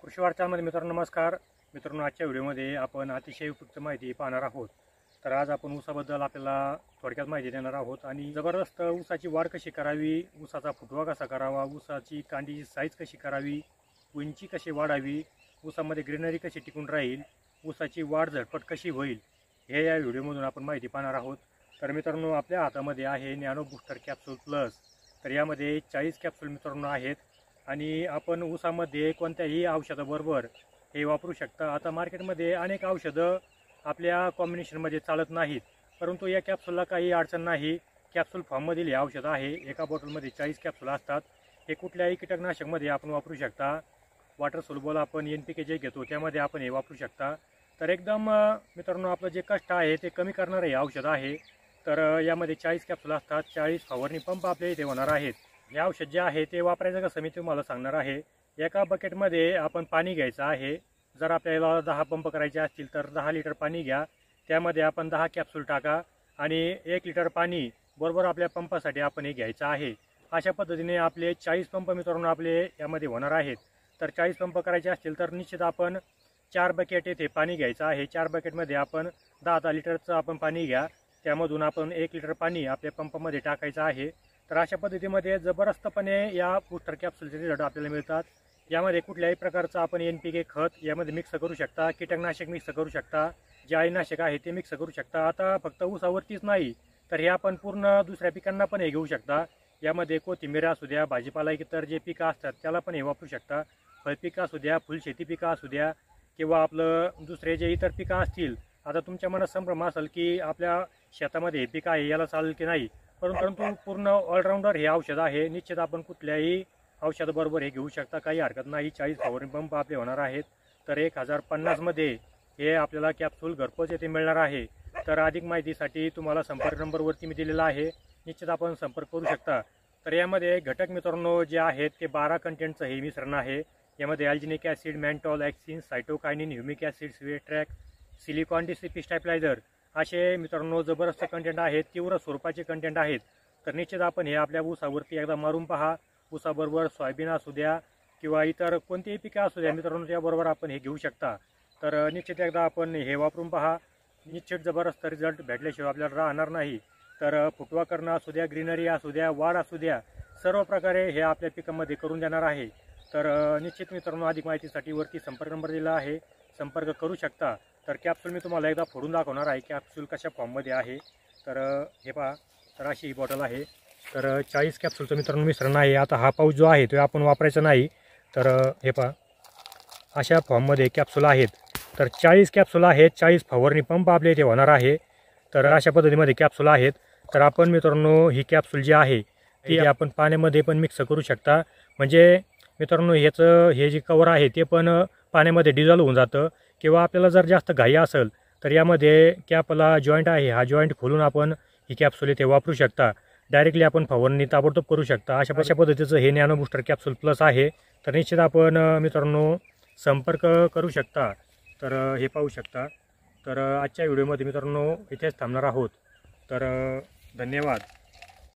कृषी वार्तामध्ये मित्रांनो नमस्कार. मित्रांनो, आजच्या व्हिडिओमध्ये आपण अतिशय उपयुक्त माहिती पाहणार आहोत. तर आज आपण ऊसाबद्दल आपल्याला थोडक्यात माहिती देणार आहोत आणि जबरदस्त ऊसाची वाढ कशी करावी, ऊसाचा फुटवा कसा करावा, ऊसाची कांडीची साईज कशी करावी, उंची कशी वाढावी, ऊसामध्ये ग्रीनरी कशी टिकून राहील, ऊसाची वाढ झटपट कशी होईल, हे या व्हिडिओमधून आपण माहिती पाहणार आहोत. तर मित्रांनो, आपल्या हातामध्ये आहे नॅनो बूस्टर कॅप्सूल प्लस. तर यामध्ये 40 कॅप्सूल मित्रांनो आहेत आणि आपण ऊसामध्ये कोणत्याही औषधाबरोबर हे वापरू शकता. आता मार्केटमध्ये अनेक औषधं आपल्या कॉम्बिनेशनमध्ये चालत नाहीत, परंतु या कॅप्सूलला काही अडचण नाही. कॅप्सूल फॉर्ममधील हे औषध आहे. एका बॉटलमध्ये 40 कॅप्सूल असतात. हे कुठल्याही कीटकनाशकमध्ये आपण वापरू शकता. वॉटर सोल्युबल आपण NPK जे घेतो त्यामध्ये आपण हे वापरू शकता. तर एकदम मित्रांनो, आपलं जे कष्ट आहे ते कमी करणारं हे औषध आहे. तर यामध्ये 40 कॅप्सूल असतात. 40 फवारणी पंप आपल्या इथे होणार आहेत. हे औषध जे आहे ते वापरायचं कसं मी तुम्हाला सांगणार आहे. एका बकेटमध्ये आपण पाणी घ्यायचं आहे. जर आपल्याला 10 पंप करायचे असतील तर 10 लिटर पाणी घ्या. त्यामध्ये आपण 10 कॅप्सूल टाका आणि 1 लिटर पाणी बरोबर आपल्या पंपासाठी आपण हे घ्यायचं आहे. अशा पद्धतीने आपले 40 पंप मित्रांनो आपले यामध्ये होणार आहेत. तर 40 पंप करायचे असतील तर निश्चित आपण 4 बकेट येथे पाणी घ्यायचं आहे. 4 बकेटमध्ये आपण 10 लिटरचं आपण पाणी घ्या. त्यामधून आपण 1 लिटर पाणी आपल्या पंपामध्ये टाकायचं आहे. तर अशा पद्धतीमध्ये जबरदस्तपणे या बूस्टर कॅप्सूलचे रिझल्ट आपल्याला मिळतात. यामध्ये कुठल्याही प्रकारचं आपण NPK खत यामध्ये मिक्स करू शकता, कीटकनाशक मिक्स करू शकता, जे अळीनाशक आहे ते मिक्स करू शकता. आता फक्त ऊसावरतीच नाही तर हे आपण पूर्ण दुसऱ्या पिकांना पण हे घेऊ शकता. यामध्ये कोथिंबीर असू द्या, भाजीपाला इतर जे पिकं असतात त्याला पण हे वापरू शकता. फळपिकं असू द्या, फुलशेती पिकं असू द्या किंवा आपलं दुसरे जे इतर पिकं असतील. आता तुमच्या मनात संभ्रम असेल की आपल्या शेतामध्ये हे पिकं आहे याला चालेल की नाही, परंतु पूर्ण ऑलराऊंडर हे औषध आहे. निश्चित आपण कुठल्याही औषधाबरोबर हे घेऊ शकता, काही हरकत नाही. 40 फवारणी पंप आपले होणार आहेत. तर 1050 मध्ये हे आपल्याला कॅप्सूल घरपोच येथे मिळणार आहे. तर अधिक माहितीसाठी तुम्हाला संपर्क नंबरवरती मी दिलेला आहे, निश्चित आपण संपर्क करू शकता. तर यामध्ये घटक मित्रांनो जे आहेत ते 12 कंटेंटचं हे मिश्रण आहे. यामध्ये alginic acid, mannitol, auxin, cytokinin, humic acid, स्वेट्रॅक, सिलिकॉन डिसिपी स्टॅबिलायझर असे मित्रांनो जबरदस्त कंटेंट आहेत. तीव्र स्वरूपाचे कंटेंट आहेत. तर निश्चित आपण हे आपल्या ऊसावरती एकदा मारून पहा. ऊसाबरोबर सोयाबीन असू द्या किंवा इतर कोणतेही पिकं असू द्या मित्रांनो, त्याबरोबर आपण हे घेऊ शकता. तर निश्चित एकदा आपण हे वापरून पहा. निश्चित जबरदस्त रिझल्ट भेटल्याशिवाय आपल्याला राहणार नाही. तर फुटवा करणं असू द्या, ग्रीनरी असू द्या, वाढ असू द्या, सर्व प्रकारे हे आपल्या पिकांमध्ये करून देणार आहे. तर निश्चित मित्रांनो, अधिक माहितीसाठी वरती संपर्क नंबर दिला आहे, संपर्क करू शकता. तर कॅप्सूल मी तुम्हाला एकदा फोडून दाखवणार आहे. कॅप्सूल कशा फॉर्ममध्ये आहे तर हे पहा. तर अशी ही बॉटल आहे. तर 40 कॅप्सूलचं मित्रांनो मिश्रण आहे. आता हा पाऊच जो आहे तो आपण वापरायचा नाही. तर हे पहा, अशा फॉर्ममध्ये कॅप्सूल आहेत. तर 40 कॅप्सूल आहेत. 40 फवारणी पंप आपल्या इथे होणार आहे. तर अशा पद्धतीमध्ये कॅप्सूल आहेत. तर आपण मित्रांनो ही कॅप्सूल जी आहे ती आपण पाण्यामध्ये पण मिक्स करू शकता. म्हणजे मित्रांनो ह्याचं हे जे कवर आहे ते पण पाण्यामध्ये डिझॉल्व होऊन जातं. किंवा आपल्याला जर जास्त घाई असेल तर यामध्ये कॅपला जॉईंट आहे, हा जॉईंट खोलून आपण ही कॅप्सूल इथे वापरू शकता. डायरेक्टली आपण फवारणी ताबडतोब करू शकता. अशा पद्धतीचं हे नॅनो बूस्टर कॅप्सूल प्लस आहे. तर निश्चित आपण मित्रांनो संपर्क करू शकता. तर हे पाहू शकता. तर आजच्या व्हिडिओमध्ये मित्रांनो इथेच थांबणार आहोत. तर धन्यवाद.